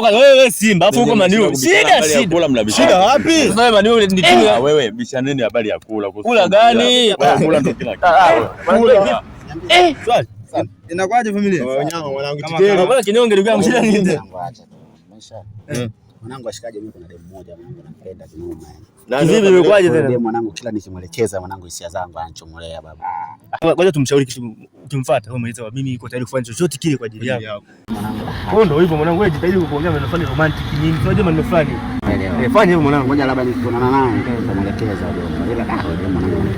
ngoja kwanza wewe Simba afu uko Maniu. Shida wapi? Sasa Maniu ni timu. Wewe bishaneni habari ya kula. Kula gani? Kula ndio kila kitu. Swali. Inakwaje familia? Wanyama mwanangu tikeli. Bwana kinyonge ndugu yangu shida nini? Mwanangu ashikaje mimi kuna demu moja mwanangu nampenda kinoma yani. Na vipi imekwaje tena? Demu mwanangu kila nikimwelekeza mwanangu hisia zangu anachomolea baba. Ngoja tumshauri kitu ukimfuata wewe mweleza mimi niko tayari kufanya chochote kile kwa ajili yako. Wewe ndio hivyo mwanangu, wewe jitahidi kuongea maneno romantic nyingi. Unajua maneno fulani. Fanya hivyo mwanangu, ngoja labda nikionana naye nitamwelekeza demu. Ila demu mwanangu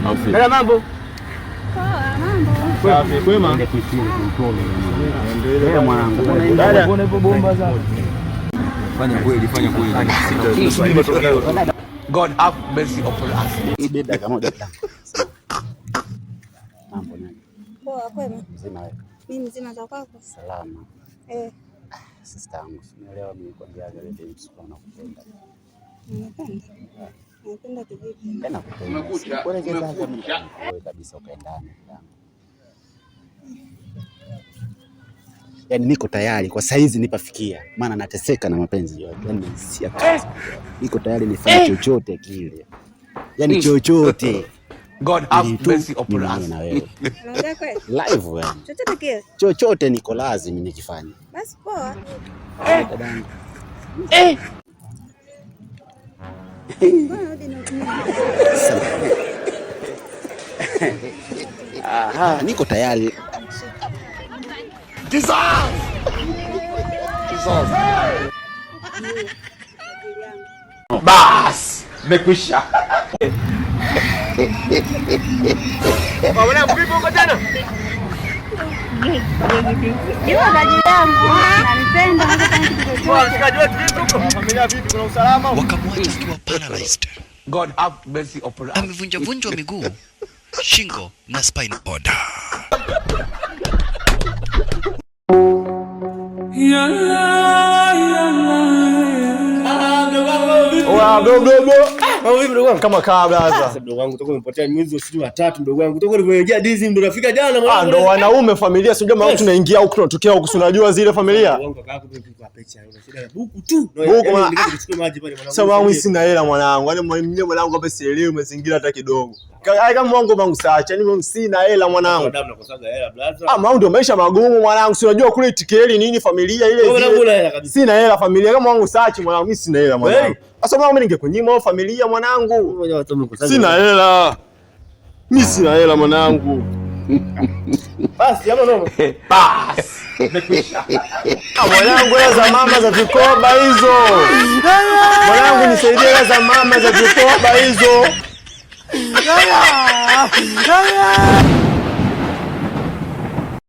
anataka. Dada mambo? Safi, kwema. Ndio mwanangu. Mbona hivyo bomba za? Fanya kweli. God have mercy upon us. Ibeda kama moja. Mambo nani? Poa, kwema. Mzima wewe? Mimi mzima, za kwako? Salama. Sister yangu, unaelewa mimi kwambia gari ndio msukuma na kupenda. Unapenda? Unapenda kivipi? Tena kupenda. Kuelekeza hata mimi wewe kabisa ukaendana. Yaani niko tayari kwa saizi nipafikia, maana nateseka na mapenzi yote. Yaani si hata niko tayari nifanye chochote kile. Yaani chochote. God have mercy upon us. Unaongea kweli? Live wewe. Chochote kile. Chochote niko lazima nikifanye. Basi poa. Aha, niko tayari. Bas, mekwisha. Bwana vipi uko tena? Ndio gaji yangu. Nanipenda familia vipi, kuna usalama? Wakamwacha akiwa paralyzed. God have mercy upon us. Amevunjwa miguu, shingo na spine order. Kama kabla sasa. Mdogo wangu utakuwa umepotea mwezi wa 3 mdogo wangu. Utakuwa ulivyoingia Disney ndio unafika jana mwanangu. Ndio wanaume familia, sio jamaa tunaingia huko tunatokea huko, unajua zile familia. Wangu kaka yako kwa pecha hiyo. Shida buku tu. Buku maji pale mwanangu. Sasa wangu sina hela mwanangu. Yaani mwenyewe mwanangu hapa sielewi mazingira hata kidogo. Kama wangu mangu saacha, yaani sina hela mwanangu. Damu nakosaga hela blaza. Mambo ndio maisha magumu mwanangu. Si unajua kule tikeli nini familia ile. Sina hela familia, kama wangu saachi mwanangu, mimi sina hela mwanangu. Sasa mimi ningekunyima familia mwanangu. Sina hela. Mimi sina hela mwanangu. Basi ama no. Bas, mekwisha. Mwanangu hela za mama za vikoba hizo. Mwanangu nisaidie hela za mama za vikoba hizo.